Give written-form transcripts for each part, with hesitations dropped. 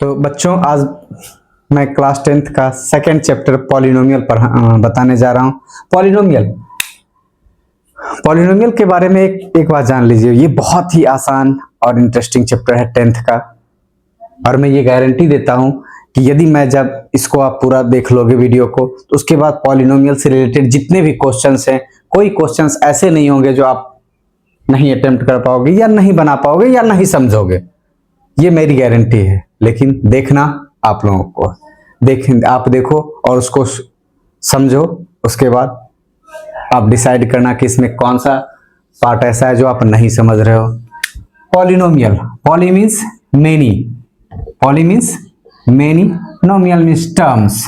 तो बच्चों आज मैं क्लास 10th का सेकंड चैप्टर पॉलिनोमियल बताने जा रहा हूं। पॉलिनोमियल के बारे में एक बात जान लीजिए, ये बहुत ही आसान और इंटरेस्टिंग चैप्टर है 10th का। और मैं ये गारंटी देता हूं कि यदि मैं जब इसको आप पूरा देख लोगे वीडियो को, तो उसके बाद पॉलिनोमियल से रिलेटेड जितने भी क्वेश्चंस हैं, कोई क्वेश्चंस ऐसे नहीं होंगे जो आप नहीं अटेम्प्ट कर पाओगे या नहीं बना पाओगे या नहीं समझोगे। ये मेरी गारंटी है, लेकिन देखना आप लोगों को, आप देखो और उसको समझो। उसके बाद आप डिसाइड करना कि इसमें कौन सा पार्ट ऐसा है जो आप नहीं समझ रहे हो। Polynomial, poly means many, poly means many, nomial means terms,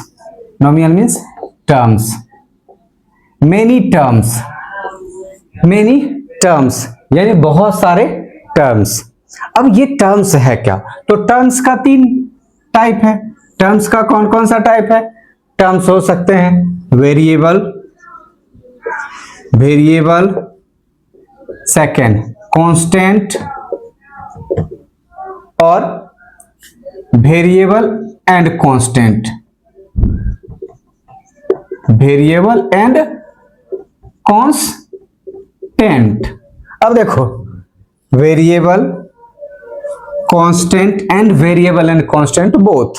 nomial means terms, many terms, many terms यानी बहुत सारे टर्म्स। अब ये टर्म्स है क्या? तो टर्म्स का 3 टाइप है। टर्म्स का कौन कौन सा टाइप है? टर्म्स हो सकते हैं वेरिएबल, वेरिएबल, सेकेंड कांस्टेंट और variable and constant, variable and constant. अब देखो variable, constant and variable and constant both,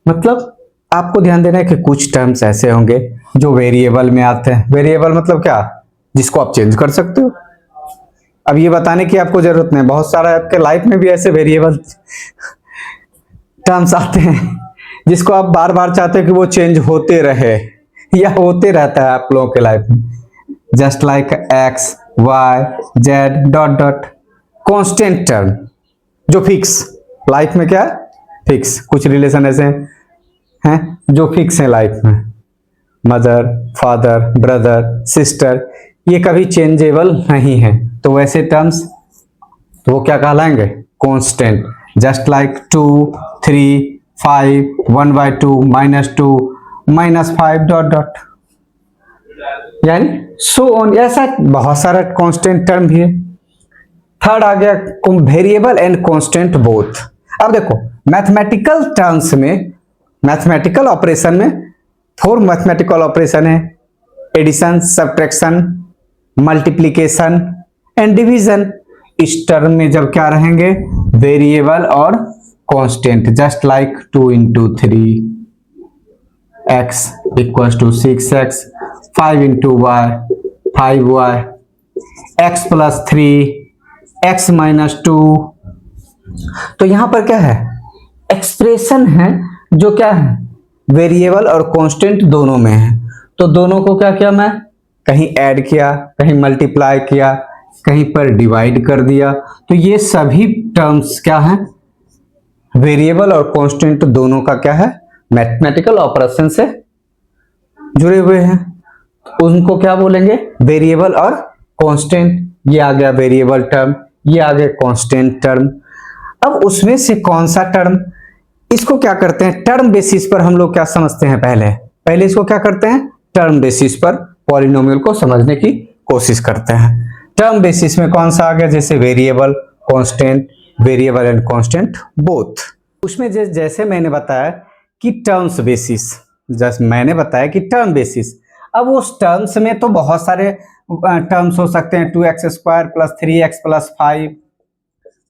मतलब आपको ध्यान देना है कि कुछ टर्म्स ऐसे होंगे जो वेरिएबल में आते हैं। वेरिएबल मतलब क्या? जिसको आप चेंज कर सकते हो। अब ये बताने की आपको जरूरत नहीं, बहुत सारा आपके लाइफ में भी ऐसे वेरिएबल टर्म्स आते हैं जिसको आप बार बार चाहते हो कि वो चेंज होते रहे या होते रहता है आप लोगों के लाइफ में, just like X, Y, Z, dot dot. Constant term जो फिक्स, लाइफ में क्या फिक्स, कुछ रिलेशन ऐसे हैं जो फिक्स है लाइफ में, मदर, फादर, ब्रदर, सिस्टर, ये कभी चेंजेबल नहीं है। तो वैसे टर्म्स तो वो क्या कहलाएंगे? Constant, just like 2, 3, 5, 1/2, -2, -5, dot dot, यानी सो ऑन। ऐसा बहुत सारा कांस्टेंट टर्म भी है। थर्ड आ गया वेरिएबल एंड कांस्टेंट बोथ। अब देखो मैथमेटिकल टर्म्स में, मैथमेटिकल ऑपरेशन में 4 मैथमेटिकल ऑपरेशन है, addition, subtraction, multiplication and division. इस टर्म में जब क्या रहेंगे? वेरिएबल और constant, just like 2 × 3 x = 6x, 5 × y 5y, x + 3 x - 2। तो यहां पर क्या है? एक्सप्रेशन है जो क्या है? वेरिएबल और कांस्टेंट दोनों में है। तो दोनों को क्या किया? मैं कहीं ऐड किया, कहीं मल्टीप्लाई किया, कहीं पर डिवाइड कर दिया। तो ये सभी टर्म्स क्या है? वेरिएबल और कांस्टेंट दोनों का क्या है? मैथमेटिकल ऑपरेशन से जुड़े हुए हैं। उनको क्या बोलेंगे? वेरिएबल और कांस्टेंट। ये आ गया वेरिएबल टर्म, ये आ गया कांस्टेंट टर्म। अब उसमें से कौन सा टर्म, इसको क्या करते हैं? टर्म बेसिस पर हम लोग क्या समझते हैं? पहले इसको क्या करते हैं? टर्म बेसिस पर पॉलिनोमियल को समझने की कोशिश करते हैं। टर्म बेसिस में कौन सा आ गया? जैसे variable, constant, variable and constant both. उसमें जैसे मैंने बताया कि टर्म्स बेसिस, जैसे मैंने बताया कि टर्म बेसिस। अब उस टर्म्स में तो बहुत सारे टर्म्स हो सकते हैं। 2x² + 3x + 5,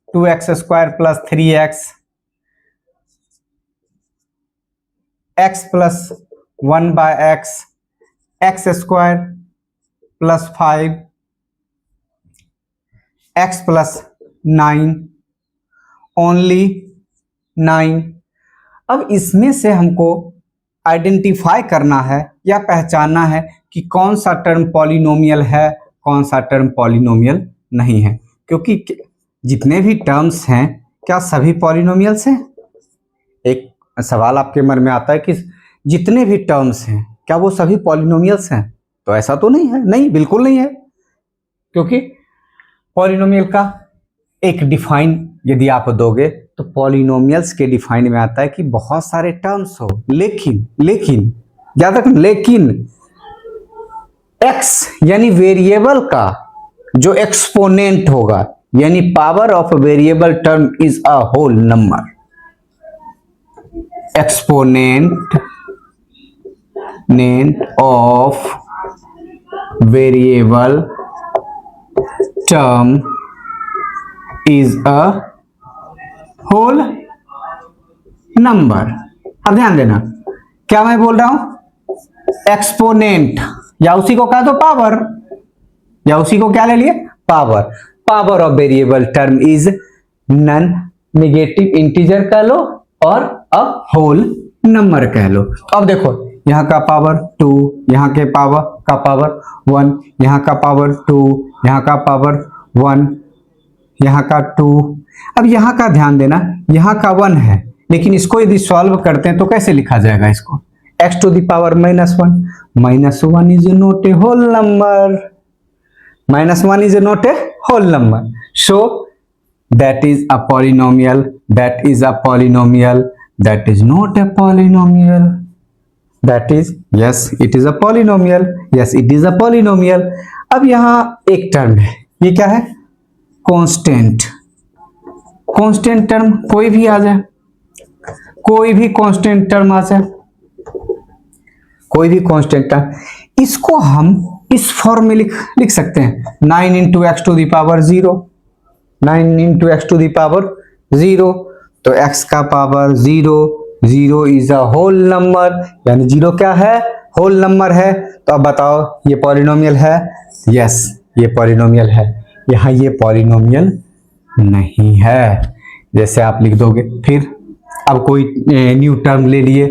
2x² + 3x, x + 1/x, x² + 5, x + 9, only 9। अब इसमें से हमको आइडेंटिफाई करना है या पहचानना है कि कौन सा टर्म पॉलिनोमियल है, कौन सा टर्म पॉलिनोमियल नहीं है। क्योंकि जितने भी टर्म्स हैं क्या सभी पॉलिनोमियल्स हैं? एक सवाल आपके मन में आता है कि जितने भी टर्म्स हैं क्या वो सभी पॉलिनोमियल्स हैं? तो ऐसा तो नहीं है, नहीं, बिल्कुल नहीं है। क्योंकि पॉलिनोमियल का एक डिफाइन यदि आप दोगे तो पॉलिनोमियल्स के डिफाइन में आता है कि बहुत सारे टर्म्स हो, लेकिन याद रखना, लेकिन x यानी वेरिएबल का जो एक्सपोनेंट होगा, यानी power of variable term is a whole number. Exponent of variable term is a whole number. अब ध्यान देना, क्या मैं बोल रहा हूं, एक्सपोनेंट या उसी को कह दो पावर, या उसी को क्या ले लिए, power. Power of variable term is non negative integer कह लो और अब होल नंबर कह लो। तो अब देखो, यहाँ का पावर 2, यहाँ के पावर का पावर 1, यहाँ का पावर 2, यहाँ का पावर 1, यहाँ का 2। अब यहाँ का ध्यान देना, यहाँ का 1 है, लेकिन इसको यदि सॉल्व करते हैं तो कैसे लिखा जाएगा इसको, x to the power -1 is not a whole number, -1 is not a whole number, so that is a polynomial, that is a polynomial, that is not a polynomial, that is, yes it is a polynomial, yes it is a polynomial। अब यहाँ एक term है, ये क्या है, constant. Constant term कोई भी आ जाए, कोई भी कांस्टेंट टर्म आ जाए, कोई भी कांस्टेंट टर्म, इसको हम इस फॉर्म में लिख सकते हैं, 9 into X to the power 0, 9 into X to the power 0, तो x का power 0, 0 is a whole number, यानी 0 क्या है, होल नंबर है। तो अब बताओ ये पॉलिनोमियल है, यस ये पॉलिनोमियल है, यहाँ ये पॉलिनोमियल नहीं है, जैसे आप लिख दोगे। फिर अब कोई न्यू टर्म ले लिए,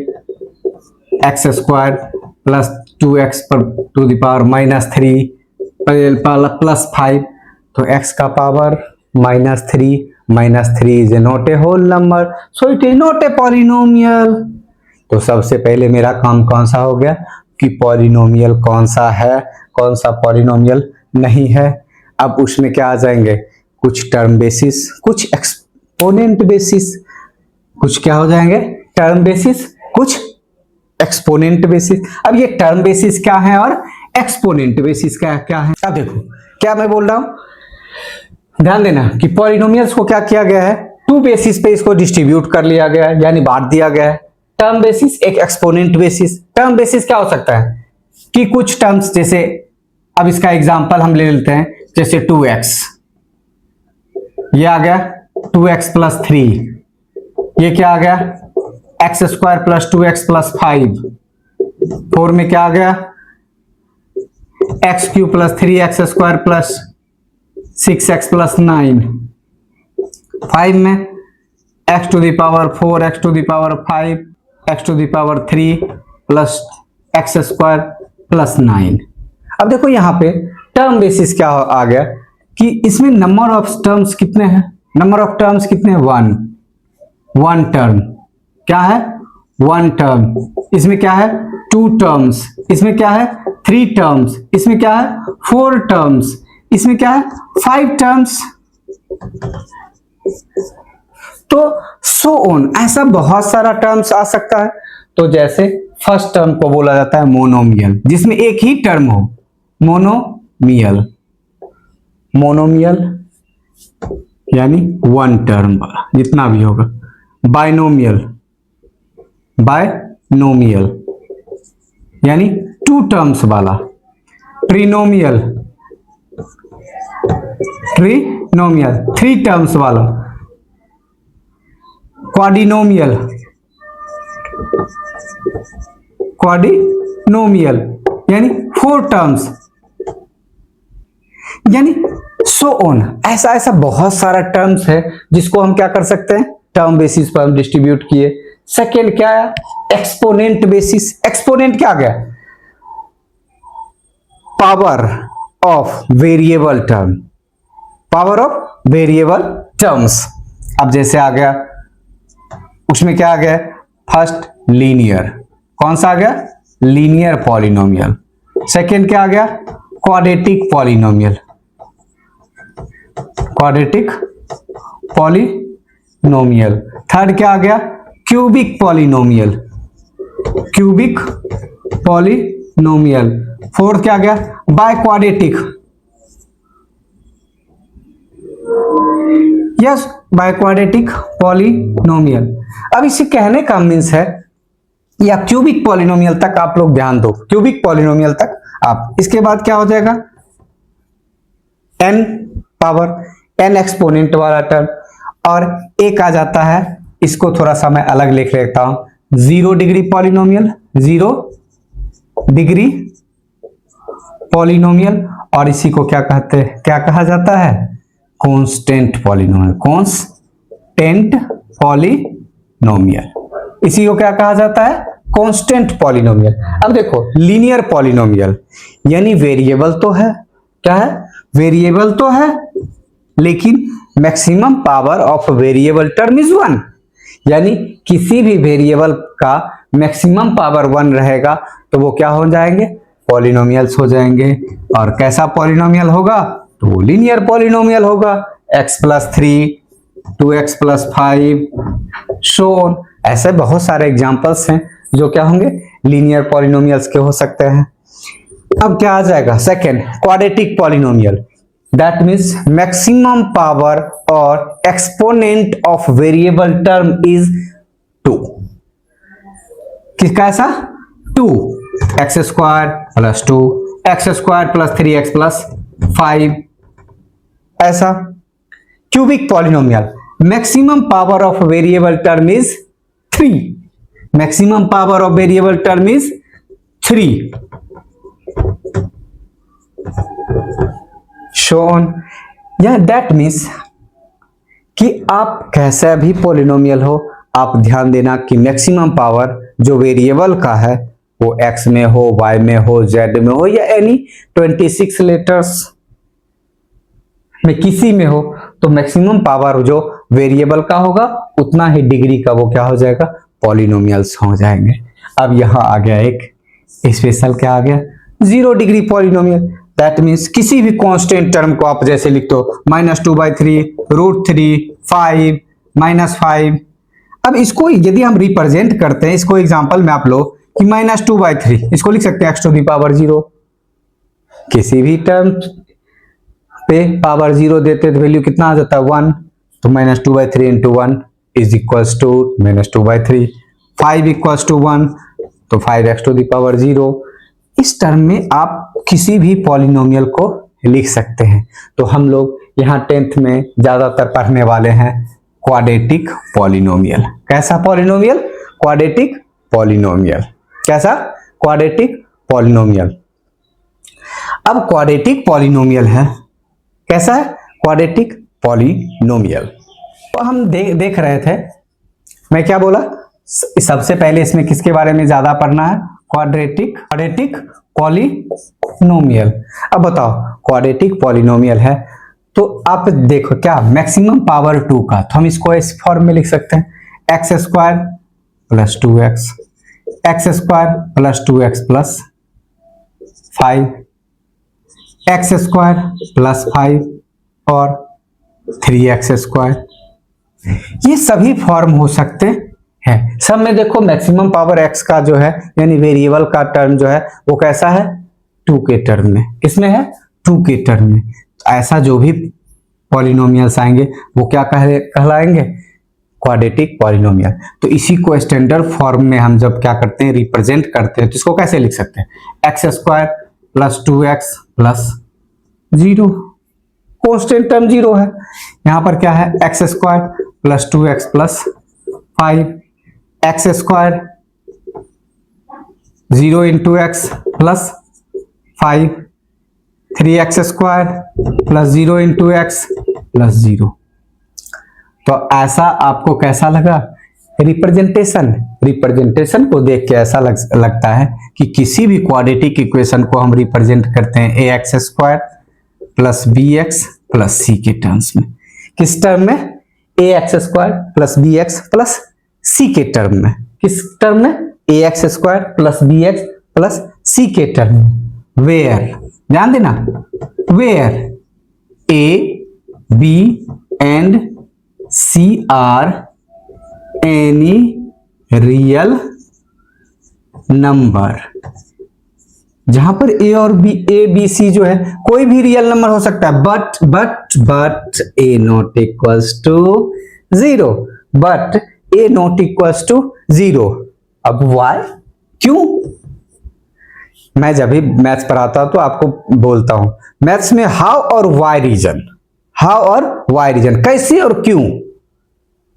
x square plus 2x to the power -3 plus 5, तो x का पावर -3 is not a whole number, so it is not a polynomial. तो सबसे पहले मेरा काम कौन सा हो गया कि पॉलिनोमियल कौन सा है, कौन सा पॉलिनोमियल नहीं है। अब उसमें क्या आ जाएंगे, कुछ टर्म बेसिस, कुछ एक्सपोनेंट बेसिस, कुछ क्या हो जाएंगे, टर्म बेसिस, कुछ एक्सपोनेंट बेसिस। अब ये टर्म बेसिस क्या है और एक्सपोनेंट बेसिस क्या है। अब देखो क्या मैं बोल रहा हूं, ध्यान देना कि पॉलिनोमियल्स को क्या किया गया है, 2 बेसिस पे इसको डिस्ट्रीब्यूट कर लिया गया है, यानी बांट दिया गया है, टर्म बेसिस एक एक्सपोनेंट बेसिस। टर्म बेसिस क्या हो सकता है कि कुछ टर्म्स, जैसे अब इसका एग्जांपल हम ले लेते हैं, जैसे 2x, ये आ गया 2x प्लस 3, ये क्या आ गया x square plus 2x plus 5, 4 में क्या आ गया X cube plus 3x square plus 6x plus 9, 5 में x to the power 4, x to the power 5, x to the power 3 plus x square plus 9। अब देखो यहाँ पे टर्म बेसिस क्या आ गया कि इसमें नंबर ऑफ टर्म्स कितने हैं, नंबर ऑफ टर्म्स कितने हैं, 1 टर्म, क्या है 1 टर्म, इसमें क्या है 2 टर्म्स, इसमें क्या है 3 टर्म्स, इसमें क्या है 4 टर्म्स, इसमें क्या है 5 टर्म्स। तो सो ऑन, ऐसा बहुत सारा टर्म्स आ सकता है। तो जैसे फर्स्ट टर्म को बोला जाता है मोनोमियल, जिसमें एक ही टर्म हो, मोनोमियल, मोनोमियल यानी 1 टर्म वाला जितना भी होगा। बाइनोमियल, बाइनोमियल यानी 2 टर्म्स वाला। ट्रिनोमियल, ट्रिनोमियल 3 टर्म्स वाला। क्वाड्रिनोमियल, क्वाड्रिनोमियल यानी 4 टर्म्स, यानी सो ऑन, ऐसा ऐसा बहुत सारा टर्म्स है जिसको हम क्या कर सकते हैं, टर्म बेसिस पर हम डिस्ट्रीब्यूट किए। सेकेंड क्या है, एक्सपोनेंट बेसिस। एक्सपोनेंट क्या आ गया, power of variable term, power of variable terms. अब जैसे आ गया, उसमें क्या आ गया, फर्स्ट लीनियर, कौन सा आ गया, लीनियर पॉलिनोमियल। सेकेंड क्या आ गया, quadratic polynomial, quadratic polynomial. Third क्या आ गया, cubic polynomial, cubic polynomial. Fourth क्या आ गया, by quadratic, yes by quadratic polynomial. अब इसे कहने का मीन्स है या क्यूबिक पॉलिनोमियल तक आप लोग ध्यान दो, क्यूबिक पॉलिनोमियल तक आप, इसके बाद क्या हो जाएगा n पावर n एक्सपोनेंट वाला टर्म, और एक आ जाता है, इसको थोड़ा सा मैं अलग लिख लेता हूं, 0 डिग्री पॉलिनोमियल, 0 डिग्री पॉलिनोमियल, और इसी को क्या कहते हैं, क्या कहा जाता है, कांस्टेंट पॉलिनोमियल, कांस्टेंट पॉलिनोमियल, इसी को क्या कहा जाता है, कांस्टेंट पॉलिनोमियल। अब देखो लीनियर पॉलिनोमियल यानी वेरिएबल तो है, क्या है, वेरिएबल तो है, लेकिन maximum power of variable term is 1, यानी किसी भी वेरिएबल का मैक्सिमम पावर 1 रहेगा तो वो क्या हो जाएंगे, पॉलिनोमियल्स हो जाएंगे। और कैसा पॉलिनोमियल होगा, तो वो लीनियर पॉलिनोमियल होगा, x + 3 2x + 5 सो ऑन। ऐसे बहुत सारे एग्जांपल्स हैं जो क्या होंगे, लीनियर पॉलिनोमियल्स के हो सकते हैं। अब क्या आ जाएगा, second quadratic polynomial, that means maximum power और exponent of variable term is 2। किसका ऐसा, 2x² + 2 x² + 3x + 5, ऐसा। Cubic polynomial, maximum power of variable term is 3, maximum power of variable term is 3 shown. या दैट मीन्स कि आप कैसा भी polynomial हो, आप ध्यान देना कि मैक्सिमम पावर जो वेरिएबल का है वो x में हो, y में हो, z में हो, या एनी 26 लेटर्स में किसी में हो, तो मैक्सिमम पावर जो वेरिएबल का होगा उतना ही डिग्री का वो क्या हो जाएगा, पॉलिनोमियल्स हो जाएंगे। अब यहां आ गया एक स्पेशल, क्या आ गया, 0 डिग्री पॉलिनोमियल, दैट मीन्स किसी भी कांस्टेंट टर्म को आप जैसे लिख दो -2/3 √3 5 -5। अब इसको यदि हम रिप्रेजेंट करते हैं, इसको एग्जांपल में आप लो कि -2/3, इसको लिख सकते हैं x⁴, किसी भी टर्म पे पावर 0 देते तो वैल्यू कितना आ जाता है, 1, तो -2/3 × 1 is equals to -2/3, 5 equals to 1, तो 5x⁴। इस टर्म में आप किसी भी पॉलिनोमियल को लिख सकते हैं। तो हम लोग यहाँ 10th में ज्यादातर पढ़ने वाले हैं क्वाड्रेटिक पॉलिनोमियल। कैसा पॉलिनोमियल, क्वाड्रेटिक पॉलिनोमियल, कैसा, क्वाड्रेटिक पॉलिनोमियल। अब क्वाड्रेटिक पॉलिनोमियल है, कैसा है, क्वाड्रेटिक पॉलिनोमियल। तो हम देख रहे थे, मैं क्या बोला, सबसे पहले इसमें किसके बारे में ज्यादा पढ़ना है, क्वाड्रेटिक पॉलिनोमियल। अब बताओ क्वाड्रेटिक पॉलिनोमियल है तो आप देखो क्या, मैक्सिमम पावर 2 का, तो हम इसको इस फॉर्म में लिख सकते हैं, x² + 2x, x² + 2x + 5, x² + 5 और 3x²। ये सभी फॉर्म हो सकते हैं। सब में देखो मैक्सिमम पावर x का जो है यानी वेरिएबल का टर्म जो है वो कैसा है, 2 के टर्म में, किसमें है, 2 के टर्म में। ऐसा जो भी पॉलिनोमियल्स आएंगे वो क्या कहलाएंगे, क्वाड्रेटिक पॉलिनोमियल। तो इसी को स्टैंडर्ड फॉर्म में हम जब क्या करते हैं, रिप्रेजेंट करते हैं, तो इसको कैसे लिख सकते हैं, x² + 2x + 0, कांस्टेंट टर्म 0 है, यहां पर क्या है, x² + 2x + 5, x² 0 × x + 5, 3x² + 0 × x + 0। तो ऐसा आपको कैसा लगा, रिप्रेजेंटेशन को देख के ऐसा लगता है कि किसी भी क्वाड्रेटिक इक्वेशन को हम रिप्रेजेंट करते हैं ax² + bx + c के टर्म्स में। किस टर्म में, ax² + bx + c के टर्म में। किस टर्म में, ax² + bx + c के टर्म में। वेयर, ध्यान देना, where a, b and c are any real number जहां पर ए और बी, ए बी सी जो है कोई भी रियल नंबर हो सकता है, but a not equals to 0, but a not equals to 0। अब वाई, क्यों? मैं जब भी मैथ्स पढ़ाता हूं तो आपको बोलता हूं मैथ्स में हाउ और वाई रीजन, हाउ और वाई रीजन, कैसे और क्यों,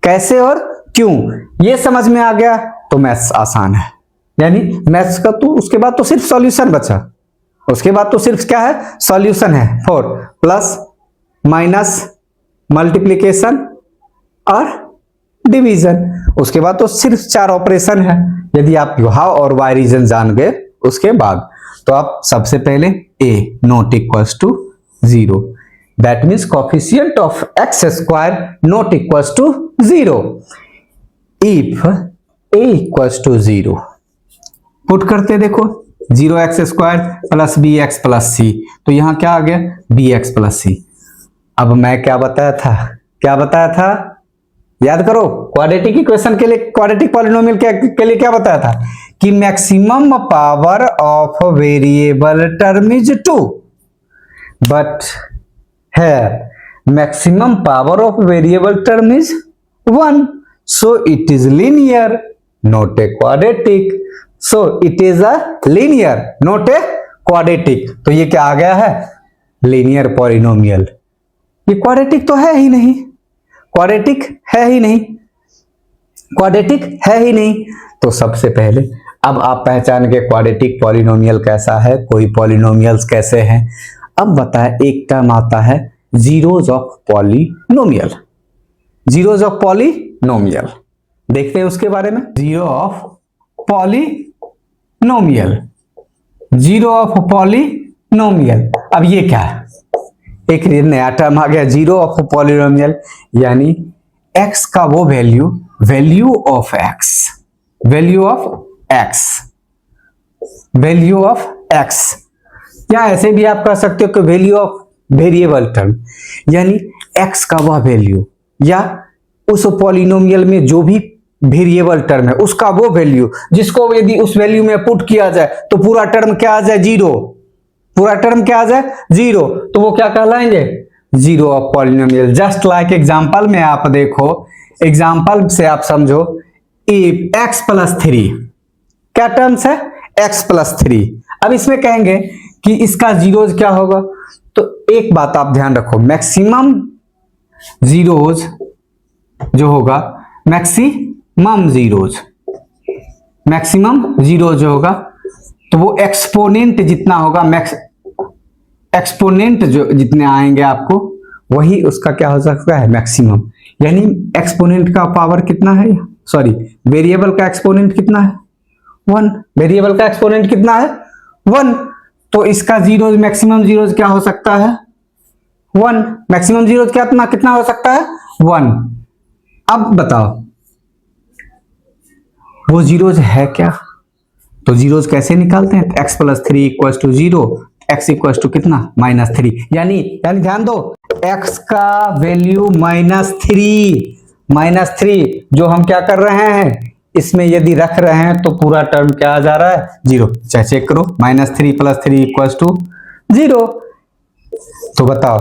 कैसे और क्यों, ये समझ में आ गया तो मैथ्स आसान है। यानी मैथ्स का तो उसके बाद तो सिर्फ सॉल्यूशन बचा, उसके बाद तो सिर्फ क्या है, सॉल्यूशन है। 4 प्लस माइनस मल्टीप्लिकेशन और डिवीजन, उसके बाद तो सिर्फ 4 ऑपरेशन है। यदि आप हाउ और वाई रीजन जान गए उसके बाद, तो आप सबसे पहले a not equals to 0, that means coefficient of x square not equals to 0, if a equals to 0 put करते, देखो 0x square plus b x plus c, तो यहां क्या आ गया, बी एक्स प्लस सी। अब मैं क्या बताया था, क्या बताया था, याद करो, क्वाड्रेटिक इक्वेशन के लिए, क्वाड्रेटिक पॉलिनोमियल के लिए क्या बताया था कि maximum power of variable term is 2, but है maximum power of variable term is 1, so it is linear not a quadratic, so it is a linear not a quadratic. तो ये क्या आ गया है, लीनियर पॉलिनोमियल। ये क्वाड्रेटिक तो है ही नहीं, क्वाड्रेटिक है ही नहीं, क्वाड्रेटिक है ही नहीं। तो सबसे पहले अब आप पहचान के क्वाड्रेटिक पॉलिनोमियल कैसा है, कोई पॉलिनोमियल्स कैसे हैं। अब बताए, एक टर्म आता है zeros of polynomial, zeros of polynomial, देखते हैं उसके बारे में। Zero of polynomial, zero of polynomial, अब ये क्या है, एक नया टर्म आ गया जीरो ऑफ पॉलिनोमियल, यानी x का वो value, value of x, value of x, value of x, या ऐसे भी आप कह सकते हो कि वैल्यू ऑफ वेरिएबल टर्म, यानी x का वह वैल्यू या उस पॉलिनोमियल में जो भी वेरिएबल टर्म है उसका वो वैल्यू, जिसको यदि उस वैल्यू में पुट किया जाए तो पूरा टर्म क्या आ जाए, जीरो, पूरा टर्म क्या आ जाए, जीरो, तो वो क्या कहलाएंगे, zero of polynomial. Just like example में आप देखो, एग्जांपल से आप समझो, इफ x प्लस 3, क्या टर्म्स है, x प्लस 3। अब इसमें कहेंगे कि इसका जीरोज क्या होगा, तो एक बात आप ध्यान रखो, मैक्सिमम जीरोज जो होगा, मैक्सिमम जीरोज, मैक्सिमम जीरो जो होगा तो वो एक्सपोनेंट जितना होगा, एक्सपोनेंट जो जितने आएंगे आपको, वही उसका क्या हो सकता है, मैक्सिमम। यानी एक्सपोनेंट का पावर कितना है, सॉरी वेरिएबल का एक्सपोनेंट कितना है, 1, वेरिएबल का एक्सपोनेंट कितना है, 1, तो इसका जीरोज, मैक्सिमम जीरोज क्या हो सकता है, 1, मैक्सिमम जीरोज कितना हो सकता है, 1। अब बताओ वो जीरोज है क्या, तो जीरोज कैसे निकालते हैं, x plus 3 equals to 0, x equals to कितना, -3, यानी ध्यान दो, x का वैल्यू -3 जो हम क्या कर रहे हैं, इसमें यदि रख रहे हैं तो पूरा टर्म क्या आ जा रहा है, 0। चाहे चेक करो, -3 + 3 इक्वल्स टू 0। तो बताओ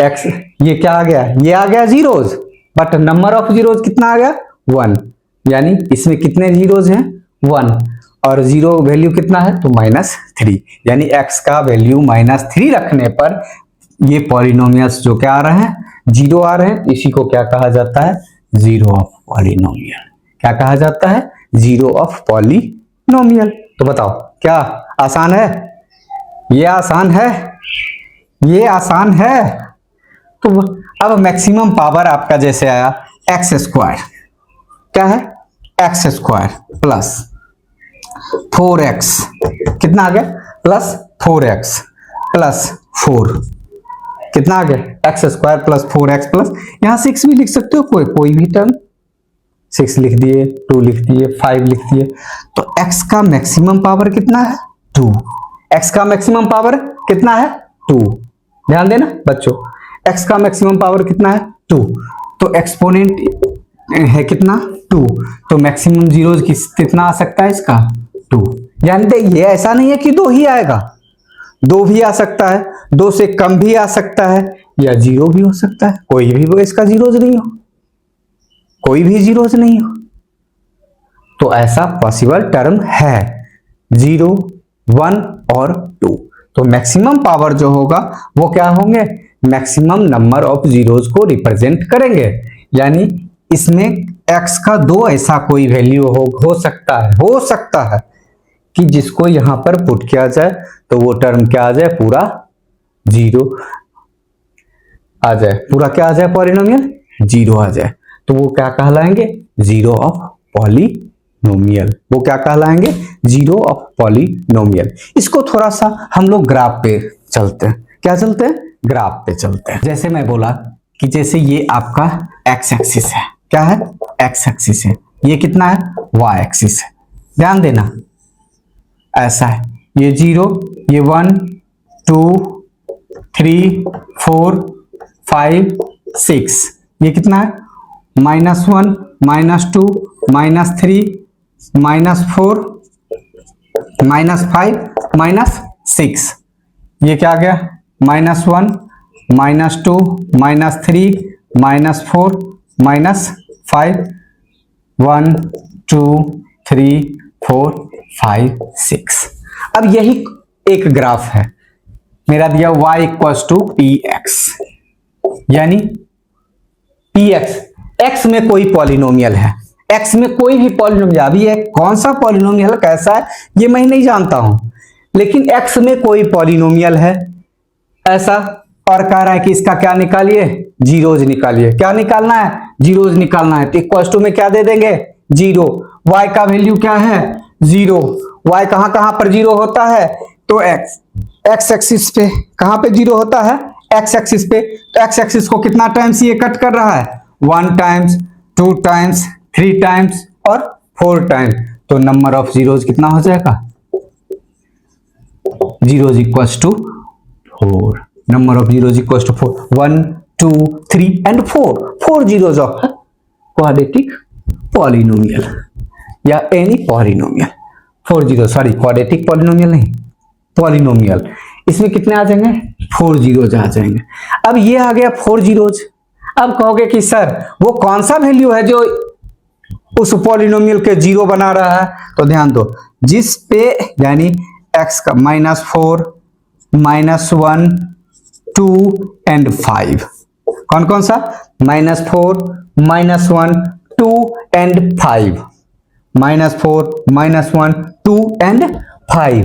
x, ये क्या आ गया, ये आ गया zeros, but number of zeros कितना आ गया, 1, यानी इसमें कितने जीरोज हैं, 1, और जीरो वैल्यू कितना है, तो -3, यानी x का वैल्यू -3 रखने पर ये पॉलिनोमियल्स जो क्या आ रहे हैं, जीरो आ रहे हैं, इसी को क्या कहा जाता है, जीरो ऑफ पॉलिनोमियल। क्या कहा जाता है, जीरो ऑफ पॉलिनोमियल। तो बताओ क्या आसान है, ये आसान है, ये आसान है। तो अब मैक्सिमम पावर आपका जैसे आया एक्स स्क्वायर, क्या है, एक्स स्क्वायर प्लस 4x, कितना आ गया, प्लस 4x प्लस 4, कितना आ गया, x square plus 4x plus, यहां 6 भी लिख सकते हो, कोई भी टर्म, 6 लिख दिए, 2 लिख दिए, 5 लिख दिए। तो x का मैक्सिमम पावर कितना है, 2, x का मैक्सिमम पावर कितना है, 2, ध्यान देना बच्चों, x का मैक्सिमम पावर कितना है, 2, तो एक्सपोनेंट है कितना, 2, तो मैक्सिमम जीरोज कितना आ सकता है इसका, 2। ध्यान दे, ये ऐसा नहीं है कि 2 ही आएगा, 2 भी आ सकता है, 2 से कम भी आ सकता है, या 0 भी हो सकता है। कोई भी वो इसका जीरोज नहीं हो, कोई भी जीरोज नहीं हो। तो ऐसा पॉसिबल टर्म है 0, 1 और 2। तो मैक्सिमम पावर जो होगा वो क्या होंगे, मैक्सिमम नंबर ऑफ जीरोज को रिप्रेजेंट करेंगे। यानी इसमें x का 2 ऐसा कोई वैल्यू हो सकता है कि जिसको यहां पर पुट किया जाए तो वो टर्म क्या आ जाए, पूरा 0 आ जाए, पूरा क्या आ जाए, पॉलिनोमियल 0 आ जाए। तो वो क्या कहलाएंगे, 0 ऑफ पॉलिनोमियल। वो क्या कहलाएंगे, 0 ऑफ पॉलिनोमियल। इसको थोड़ा सा हम लोग ग्राफ पे चलते हैं। क्या चलते हैं, ग्राफ पे चलते हैं। जैसे मैं बोला कि जैसे ये आपका x एक्सिस है, क्या है, x एक्सिस है, ये कितना है, y एक्सिस है। ध्यान देना, ऐसा है, ये 0, ये 1, 2, 3, 4, 5, 6, ये कितना है, -1, -2, -3, -4, -5, -6, ये क्या आ गया, -1, -2, -3, -4, -5, 1, 2, 3, 4, 5, 6। अब यही एक ग्राफ है मेरा दिया y = px, यानी px, x में कोई पॉलिनोमियल है, x में कोई भी पॉलिनोमियल, अभी ये कौन सा पॉलिनोमियल कैसा है ये मैं नहीं जानता हूं, लेकिन x में कोई पॉलिनोमियल है ऐसा, और कह रहा है कि इसका क्या निकालिए, जीरोज निकालिए। क्या निकालना है, जीरोज निकालना है। तो इक्वल टू में क्या दे देंगे, 0। y का वैल्यू क्या है, 0। y कहां पर 0 होता है, तो x एक्सिस पे कहां पे 0 होता है, x एक्सिस पे। तो x एक्सिस को कितना टाइम्स ये कट कर रहा है, 1 टाइम्स, 2 टाइम्स, 3 टाइम्स और 4 टाइम्स। तो नंबर ऑफ जीरोज कितना हो जाएगा, zeros equals to 4। Number of zeros equals to 4, 1, 2, 3 and 4 zeros of quadratic polynomial या any polynomial. 4 zero, sorry quadratic polynomial नहीं, पॉलिनोमियल। इसमें कितने आ जाएंगे, 4 जीरोज आ जाएंगे। अब ये आ गया 4 जीरोज। अब कहोगे कि सर वो कौन सा वैल्यू है जो उस पॉलिनोमियल के 0 बना रहा है, तो ध्यान दो, जिस पे यानी x का -4, -1, 2 एंड 5, कौन सा, -4, -1, 2 एंड 5, -4, -1, 2 एंड 5,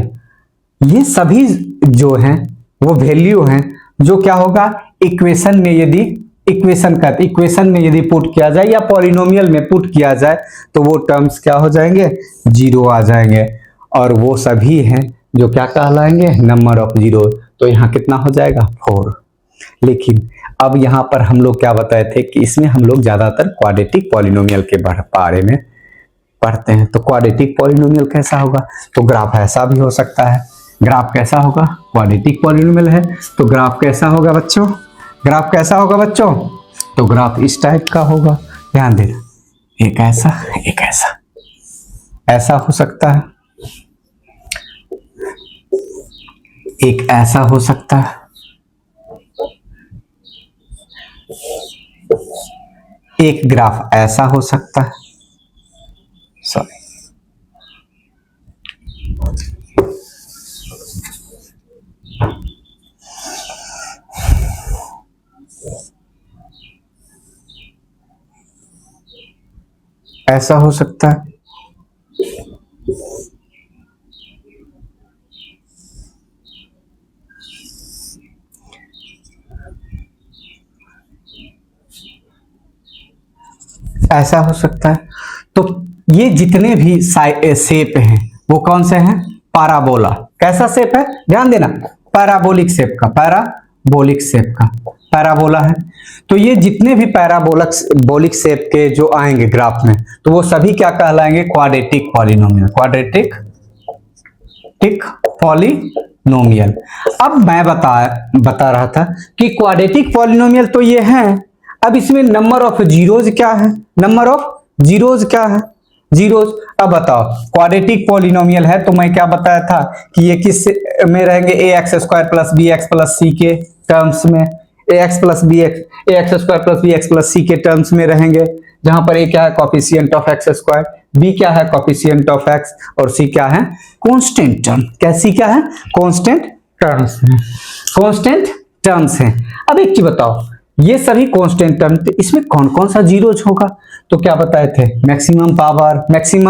ये सभी जो हैं वो वैल्यू हैं जो क्या होगा, इक्वेशन में यदि पुट किया जाए या पॉलिनोमियल में पुट किया जाए तो वो टर्म्स क्या हो जाएंगे, 0 आ जाएंगे। और वो सभी हैं जो क्या कहलाएंगे, नंबर ऑफ जीरो। तो यहाँ कितना हो जाएगा, 4। लेकिन अब यहाँ पर हम लोग क्या बताए थे कि इसमें हम लोग ज्यादातर क्वाड्रेटिक पॉलिनोमियल के बारे में पढ़ते हैं। तो क्वाड्रेटिक पॉलिनोमियल कैसा होगा, तो ग्राफ ऐसा भी हो सकता है। ग्राफ कैसा होगा, क्वाड्रेटिक पॉलिनोमियल है तो ग्राफ कैसा होगा बच्चों, ग्राफ कैसा होगा बच्चों, तो ग्राफ इस टाइप का होगा। ध्यान देना, एक ऐसा, एक ऐसा, ऐसा हो सकता है, एक ऐसा हो सकता है, एक ग्राफ ऐसा हो सकता है, सॉरी, ऐसा हो सकता है, ऐसा हो सकता है। तो ये जितने भी शेप हैं वो कौन से हैं, पैराबोला। कैसा शेप है, ध्यान देना, पैराबोलिक शेप का, पैराबोलिक शेप का पैराबोला है। तो ये जितने भी पैराबोलिक शेप के जो आएंगे ग्राफ में, तो वो सभी क्या कहलाएंगे, क्वाड्रेटिक पॉलिनोमियल, क्वाड्रेटिक पॉलिनोमियल। अब मैं बता रहा था कि क्वाड्रेटिक पॉलिनोमियल तो ये हैं। अब इसमें नंबर ऑफ जीरोज क्या है, नंबर ऑफ जीरोज क्या है, जीरोज। अब बताओ क्वाड्रेटिक पॉलिनोमियल है तो मैं क्या बताया था कि ये किस में रहेंगे, a x square plus b x plus c के टर्म्स में, a x square plus b x plus c के टर्म्स में रहेंगे, जहां पर ए क्या है coefficient of x square, b क्या है कॉफिशिएंट ऑफ एक्स और सी क्या है कांस्टेंट टर्म। कैसी क्या है कांस्टेंट टर्म्स है, कांस्टेंट टर्म्स है। अब एक चीज बताओ, ये सभी कांस्टेंट टर्म, तो इसमें कौन कौन सा जीरोज होगा? तो क्या बताए थे, maximum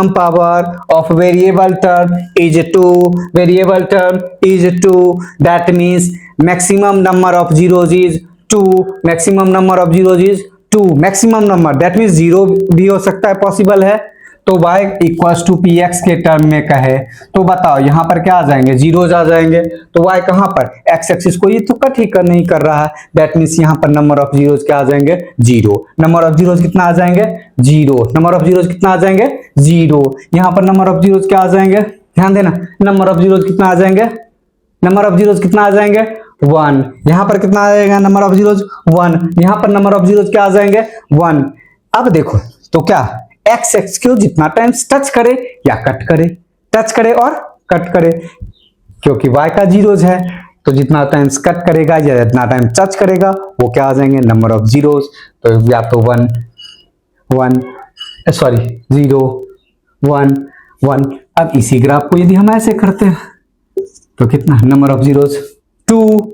power of variable term is 2, variable term is 2, that means maximum number of zeros is 2, maximum number of zeros is 2, maximum number that means zero भी हो सकता है, पॉसिबल है। तो y equals to p x के term में कहे तो बताओ यहाँ पर क्या आ जाएंगे, जीरोज आ जाएंगे। तो y कहाँ पर, एक्स एक्सिस को ये तो कट ही कर नहीं कर रहा है, दैट मीन्स यहाँ पर नंबर ऑफ जीरोज क्या आ जाएंगे, जीरो। नंबर ऑफ जीरोज कितना आ जाएंगे, जीरो। नंबर ऑफ जीरोज कितना आ जाएंगे, जीरो। यहाँ पर नंबर ऑफ जीरोज क्या आ जाएंगे, ध्यान देना, नंबर ऑफ जीरोज कितना आ जाएंगे, नंबर ऑफ जीरोज कितना आ जाएंगे, 1। यहाँ पर कितना आ जाएगा नंबर ऑफ जीरोज, 1। यहाँ पर नंबर ऑफ जीरोज क्या आ जाएंगे, 1। अब देखो तो क्या एक्स एक्स को जितना टाइम्स टच करे या कट करे, टच करे और कट करे, क्योंकि y का जीरोज है तो जितना टाइम्स कट करेगा या जितना टाइम टच करेगा वो क्या आ जाएंगे, नंबर ऑफ जीरोज। तो या तो 1 1 सॉरी 0 1 1। अब इसी ग्राफ को यदि हम ऐसे करते हैं तो कितना नंबर ऑफ जीरोज 2।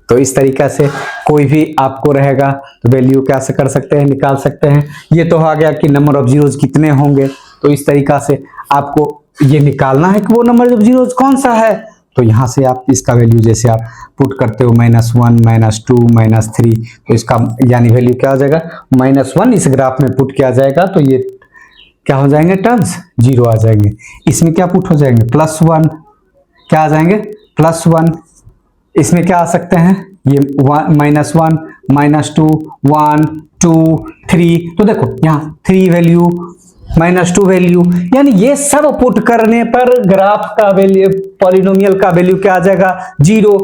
तो इस तरीका से कोई भी आपको रहेगा तो वैल्यू कैसे कर सकते हैं, निकाल सकते हैं। ये तो आ गया कि नंबर ऑफ जीरोज कितने होंगे, तो इस तरीका से आपको ये निकालना है कि वो नंबर ऑफ जीरोज कौन सा है। तो यहाँ से आप इसका वैल्यू जैसे आप पुट करते हो -1 -2 -3, तो इसका यानी वैल्यू क्या हो जाएगा, -1 इस ग्राफ में पुट किया जाएगा तो ये क्या हो जाएंगे, टर्म्स जीरो आ जाएंगे। इसमें क्या पुट हो जाएंगे, +1 क्या आ जाएंगे, +1। इसमें क्या आ सकते हैं, ये -1 -2 1 2 3। तो देखो यहाँ 3 वैल्यू -2 वैल्यू, यानी ये सब पुट करने पर ग्राफ का वैल्यू, पॉलिनोमियल का वैल्यू क्या आ जाएगा, 0।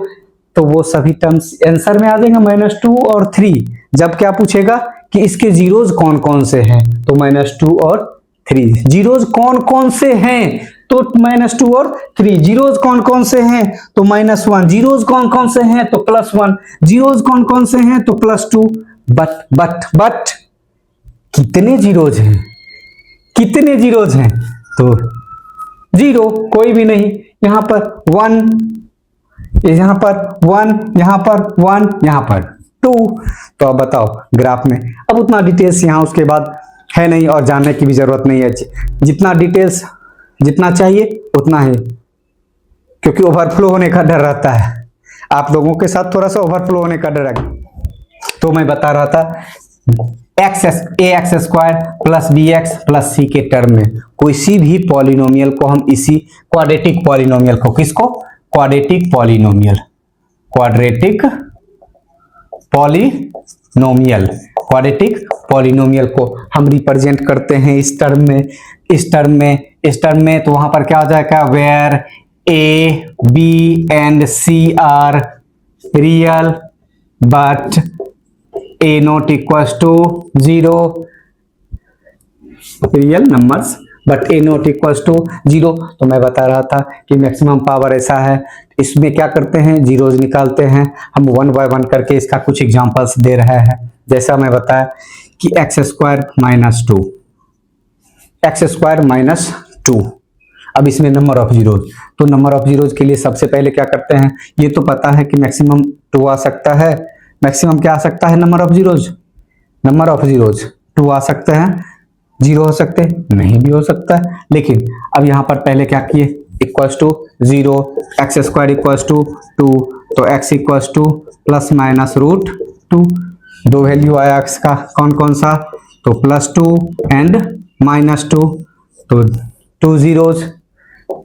तो वो सभी टर्म्स आंसर में आ जाएंगे -2 और 3। जब क्या पूछेगा कि इसके जीरोज कौन कौन से हैं, तो -2 और 3 जीरोज कौन कौन से हैं, तो -2 और 3 जीरोज कौन कौन से हैं, तो -1 जीरोज कौन कौन से हैं, तो +1 जीरोज कौन कौन से हैं, तो +2। बट कितने जीरोज हैं, कितने जीरोज हैं, तो 0 कोई भी नहीं। यहाँ पर 1, यहाँ पर 1, यहाँ पर 1, यहाँ पर 2। तो अब बताओ ग्राफ में, अब उतना डिटेल्स यहाँ उसके बाद है नहीं और जानने की भी जरूरत नहीं है, जितना डिटेल्स जितना चाहिए उतना है, क्योंकि ओवरफ्लो होने का डर रहता है, आप लोगों के साथ थोड़ा सा ओवरफ्लो होने का डर है। तो मैं बता रहा था x square plus b x plus c के टर्म में किसी भी पॉलिनोमियल को हम इसी क्वाड्रेटिक पॉलिनोमियल को, किसको, quadratic polynomial, quadratic polynomial, quadratic polynomial को हम रिप्रेजेंट करते हैं इस टर्म में, इस टर्म में। तो वहां पर क्या हो जाएगा, where a b and c are real but a not equals to 0, real numbers but a not equals to 0। तो मैं बता रहा था कि मैक्सिमम पावर ऐसा है, इसमें क्या करते हैं, जीरोज निकालते हैं हम 1 बाय 1 करके। इसका कुछ एग्जांपल्स दे रहे हैं, जैसा मैं बताया कि x² -2। अब इसमें नंबर ऑफ जीरोज, तो नंबर ऑफ जीरोज के लिए सबसे पहले क्या करते हैं, ये तो पता है कि मैक्सिमम 2 आ सकता है, मैक्सिमम क्या आ सकता है, नंबर ऑफ जीरोज 2 आ सकते हैं, 0 हो सकते हैं, नहीं भी हो सकता है। लेकिन अब यहाँ पर पहले क्या किए, equals to 0, x² equals to 2, तो x इक्वल्स टू ±√2। दो वैल्यू आया x का, कौन कौन सा, तो +2 एंड -2, तो 2 जीरोज।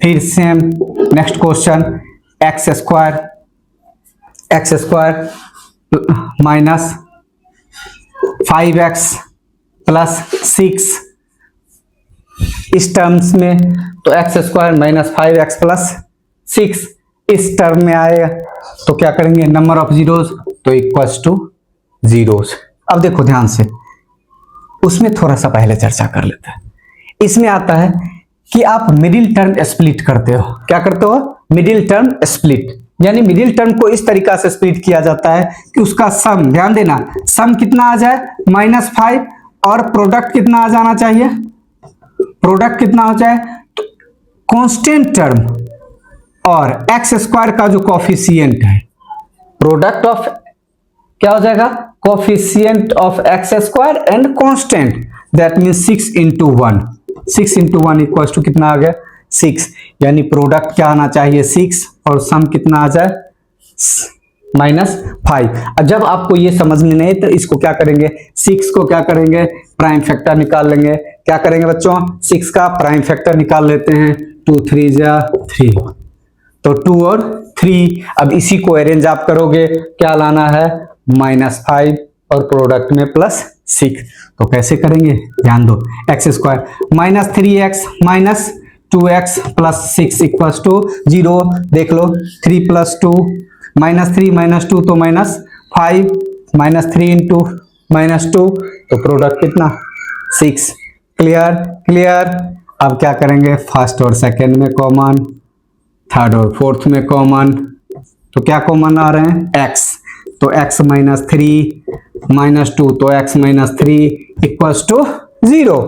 फिर same next question, x² -5x + 6 इस टर्म्स में, तो x² -5x + 6 इस टर्म में आएगा। तो क्या करेंगे, नंबर ऑफ जीरोज, तो इक्वल्स टू जीरोज। अब देखो ध्यान से, उसमें थोड़ा सा पहले चर्चा कर लेते हैं। इसमें आता है कि आप मिडिल टर्म स्प्लिट करते हो। क्या करते हो? मिडिल टर्म स्प्लिट, यानी मिडिल टर्म को इस तरीका से स्प्लिट किया जाता है कि उसका सम, ध्यान देना, सम कितना आ जाए -5 और प्रोडक्ट कितना आ जाना चाहिए, प्रोडक्ट कितना हो जाए, तो कांस्टेंट टर्म और एक्स स्क्वायर का जो कोफिशिएंट है, प्रोडक्ट ऑफ क्या हो जाएगा, coefficient of x square and constant, that means 6 into 1, 6 into 1 equal to कितना आ गया 6, यानी प्रोडक्ट क्या आना चाहिए 6 और सम कितना आ जाए -5। जब आपको ये समझ में नहीं तो इसको क्या करेंगे, 6 को क्या करेंगे, प्राइम फैक्टर निकाल लेंगे। क्या करेंगे बच्चों, 6 का प्राइम फैक्टर निकाल लेते हैं, 2 3 जा 3, तो 2 और 3। अब इसी को अरेंज आप करोगे, क्या लाना है -5 और प्रोडक्ट में +6, तो कैसे करेंगे ध्यान दो, x square -3x minus 2x plus 6 equals to 0, देख लो 3 + 2 -3 - 2 तो -5, -3 इंटू -2 तो प्रोडक्ट कितना 6। Clear clear. अब क्या करेंगे, फर्स्ट और सेकंड में कॉमन, थर्ड और फोर्थ में कॉमन, तो क्या कॉमन आ रहे हैं x, तो x -3 -2 तो x -3 इक्वल्स टू 0,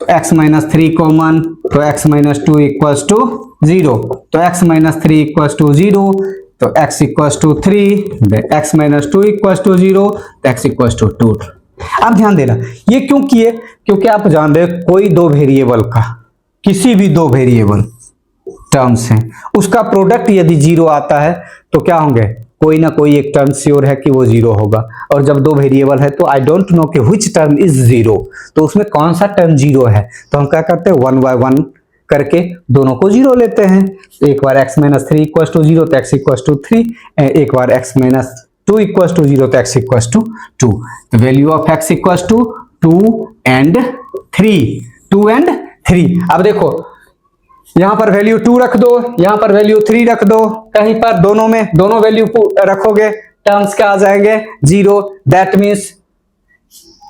तो x -3 कॉमन, तो x -2 इक्वल्स टू 0, तो x -3 इक्वल्स टू 0, तो x equals to 3, x -2 equals to 0, तो x इक्वल्स टू 2। अब ध्यान देना, ये क्यों किए, क्योंकि आप जान रहे कोई दो वेरिएबल का, किसी भी दो वेरिएबल टर्म्स हैं, उसका प्रोडक्ट यदि 0 आता है तो क्या होंगे, कोई ना कोई एक टर्म श्योर है कि वो 0 होगा। और जब दो वेरिएबल है तो आई डोंट नो कि व्हिच टर्म इज 0, तो उसमें कौन सा टर्म 0 है, तो हम क्या करते हैं 1 बाय 1 करके दोनों को 0 लेते हैं। तो एक बार x -3 इक्वल्स टू 0 तो x इक्वल्स टू 3, एक बार x -2 इक्वल्स टू 0 तो x इक्वल्स टू 2, तो value of x equals to 2 and 3, 2 and 3। अब देखो यहां पर वैल्यू 2 रख दो, यहां पर वैल्यू 3 रख दो, कहीं पर दोनों में दोनों वैल्यू रखोगे, टर्म्स क्या आ जाएंगे 0, दैट मींस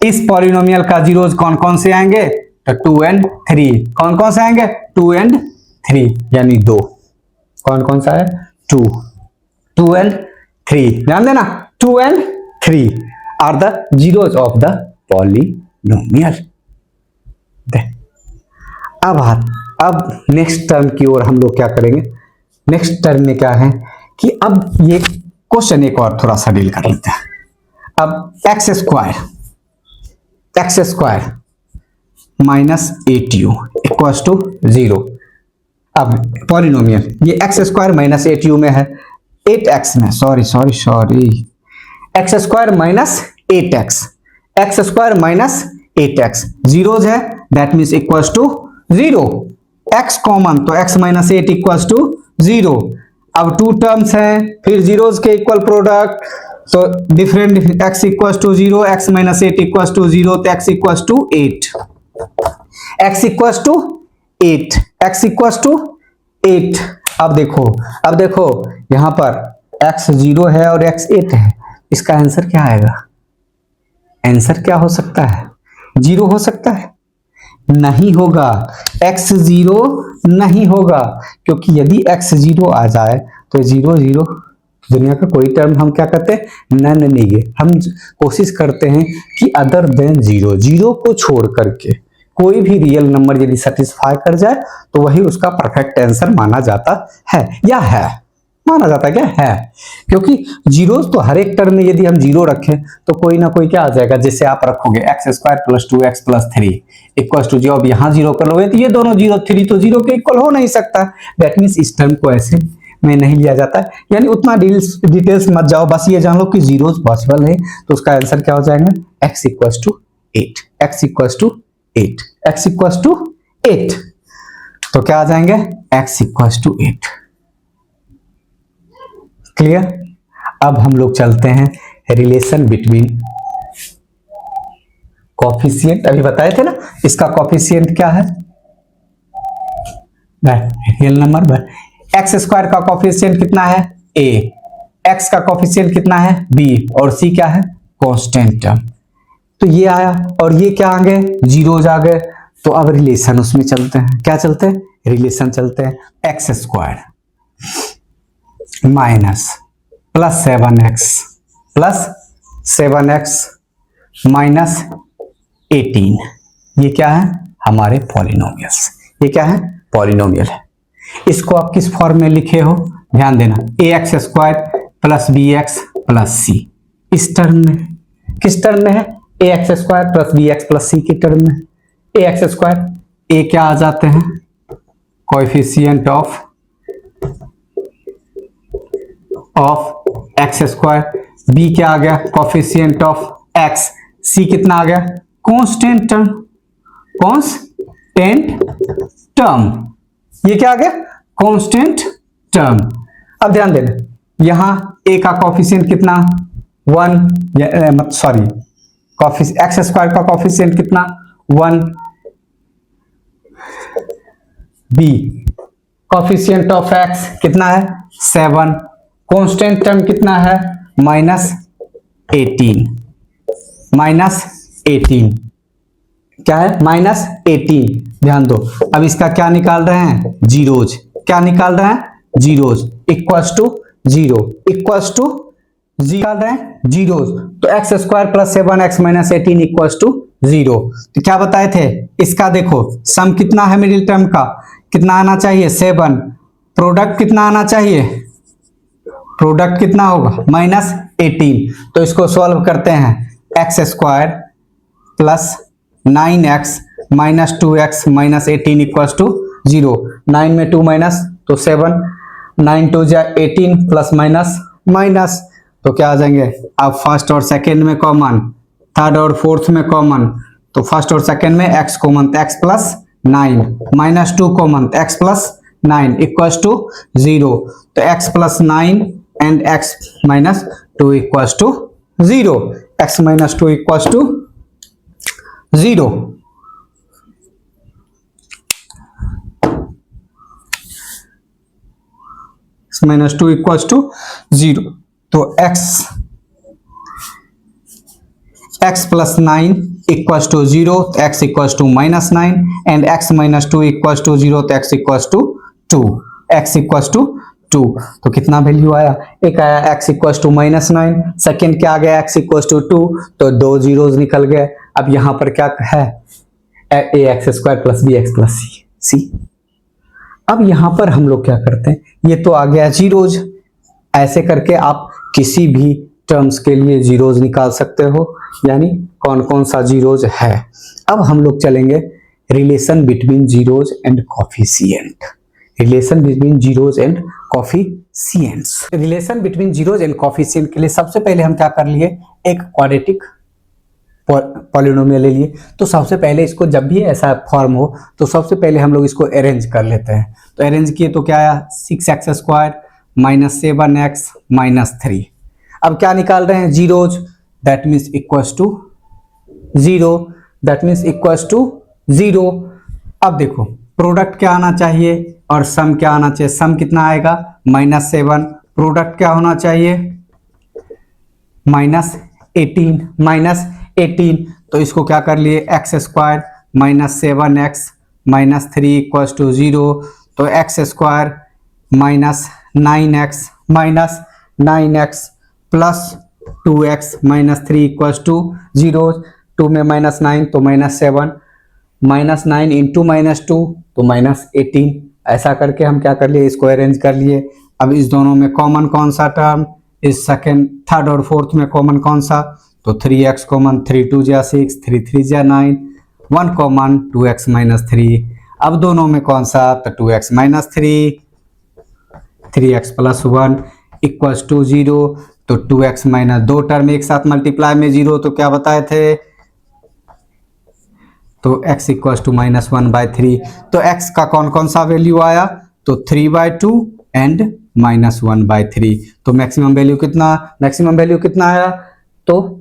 इस पॉलिनोमियल का जीरोस कौन कौन से आएंगे, तो 2 एंड 3, कौन कौन से आएंगे 2 एंड 3, यानी 2, कौन कौन सा है 2 एंड 3, ध्यान देना 2 and 3 are the zeros of the polynomial. अब नेक्स्ट टर्म की ओर हम लोग क्या करेंगे, नेक्स्ट टर्म में क्या है कि अब ये क्वेश्चन एक और थोड़ा सा डील कर लेते हैं। अब x square -8u equals to 0। अब पॉलिनोमियल ये एक्स स्क्वायर -8u में है, 8x में, sorry x square -8x, x square -8x zeros है, that means equals to 0, x common तो x -8 इक्वल्स टू 0। अब टू टर्म्स हैं, फिर जीरोज के इक्वल प्रोडक्ट, तो different x equals to 0, x -8 equals to 0, तो x equals to 8, x equals to 8, x equals to 8। अब देखो यहां पर x 0 है और x 8 है, इसका आंसर क्या आएगा, आंसर क्या हो सकता है, 0 हो सकता है, नहीं होगा, x 0 नहीं होगा, क्योंकि यदि x 0 आ जाए तो 0 0 दुनिया का कोई टर्म हम क्या करते हैं नन नहीं, हम कोशिश करते हैं कि अदर देन 0, 0 को छोड़ करके कोई भी रियल नंबर यदि सेटिस्फाई कर जाए तो वही उसका परफेक्ट आंसर माना जाता है, या है माना जाता है, क्या है, क्योंकि जीरोस तो हर एक टर्म में यदि हम 0 रखें तो कोई ना कोई क्या आ जाएगा, जैसे आप रखोगे x² + 2x + 3 इक्वल्स टू, जब यहां 0 करोगे तो ये दोनों 0, 3 तो 0 के इक्वल हो नहीं सकता, दैट मींस इस टर्म को ऐसे में नहीं लिया जाता है। यानी उतना डिटेल्स मत जाओ, बस ये जान लो कि जीरोस पॉसिबल है, तो उसका आंसर क्या हो जाएगा x = 8, x = 8, x = 8, तो क्या आ जाएंगे x = 8। क्लियर। अब हम लोग चलते हैं रिलेशन बिटवीन कोफिशिएंट, अभी बताए थे ना, इसका कोफिशिएंट क्या है रियल नंबर, x² का कोफिशिएंट कितना है a, x का कोफिशिएंट कितना है b, और c क्या है कांस्टेंट टर्म। तो ये आया और ये क्या आ गए जीरोज आ गए, तो अब रिलेशन उसमें चलते हैं, क्या चलते हैं, रिलेशन चलते हैं। X square minus plus 7x minus 18, ये क्या है, हमारे पॉलिनोमियल्स। ये क्या है, पॉलिनोमियल है। इसको आप किस फॉर्म में लिखे हो, ध्यान देना, ax square plus bx plus c, इस टर्म में, किस टर्म में है, ax square plus bx plus c के टर्म में। ax स्क्वायर, a क्या आ जाते हैं, coefficient of x square, b क्या आ गया, कोएफिशिएंट ऑफ x, c कितना आ गया, कांस्टेंट टर्म, ये क्या आ गया, कांस्टेंट टर्म। अब ध्यान देना, यहां a का कोएफिशिएंट कितना 1, सॉरी एक्स स्क्वायर का कोएफिशिएंट कितना 1, b कोएफिशिएंट ऑफ x कितना है 7, कांस्टेंट टर्म कितना है -18, क्या है -18। ध्यान दो, अब इसका क्या निकाल रहे हैं, जीरोज, क्या निकाल रहे हैं, जीरोज, इक्वल्स टू जीरो निकाल रहे हैं जीरोज। तो x square plus 7x minus 18 equals to 0। तो क्या बताए थे, इसका देखो सम कितना है, मिडिल टर्म का कितना आना चाहिए 7, प्रोडक्ट कितना आना चाहिए, प्रोडक्ट कितना होगा -18। तो इसको सॉल्व करते हैं, x square plus 9x minus 2x minus 18 equals to 0। 9 में 2 माइनस तो 7, 9 2 जा 18 प्लस माइनस तो क्या आ जाएंगे, अब फर्स्ट और सेकंड में कॉमन, थर्ड और फोर्थ में कॉमन, तो फर्स्ट और सेकंड में x कॉमन, तो x प्लस 9 माइनस 2 कॉमन, तो x प्लस 9 इक्वल्स टू 0। तो x plus 9 and x minus 2 equals to 0, x minus 2 equals to 0। Minus 2 equals to 0। तो x प्लस 9 इक्वल्स टू 0, तो x equals to -9 and x minus 2 equals to 0, तो x equals to 2, x equals to 2। तो कितना value आया, एक आया x equals to -9, second क्या आ गया x इक्वल्स टू 2, तो 2 जीरोज निकल गए। अब यहां पर क्या है, ax square plus bx plus c। अब यहां पर हम लोग क्या करते हैं, ये तो आ गया जीरोज, ऐसे करके आप किसी भी टर्म्स के लिए जीरोज निकाल सकते हो, यानी कौन कौन सा जीरोज है। अब हम लोग चलेंगे relation between zeros and coefficient, relation between zeros and coefficients. Relation between zeros and coefficient के लिए सबसे पहले हम क्या कर लिए, एक क्वाड्रेटिक पॉलिनोमियल ले लिए। तो सबसे पहले इसको, जब भी ऐसा फॉर्म हो तो सबसे पहले हम लोग इसको अरेंज कर लेते हैं। तो अरेंज किए तो क्या आया, 6x square minus 7x minus 3। अब क्या निकाल रहे हैं, zeros, that means equals to 0, that means equals to 0। अब देखो प्रोडक्ट क्या आना चाहिए और सम क्या आना चाहिए, सम कितना आएगा -7, प्रोडक्ट क्या होना चाहिए -18, तो इसको क्या कर लिए, x square minus 7x minus 3 equals to 0। तो x square minus 9x plus 2x minus 3 equals to 0। 2 में -9 तो -7, -9 इंटू -2 तो -18। ऐसा करके हम क्या कर लिए, इसको अरेंज कर लिए। अब इस दोनों में कॉमन कौन सा टर्म, इस सेकेंड थर्ड और फोर्थ में कॉमन कौन सा, तो 3x कॉमन, 3 2 जा 6, 3 3 जा 9, 1 कॉमन 2x माइनस 3। अब दोनों में कौन सा, तो 2x minus 3, 3x plus 1 equals to 0। तो 2x माइनस, दो टर्म एक साथ मल्टीप्लाई में 0, तो क्या बताए थे, तो x इक्वल्स टू -1/3। तो x का कौन कौन सा वैल्यू आया, तो 3/2 एंड -1/3। तो मैक्सिमम वैल्यू कितना आया, तो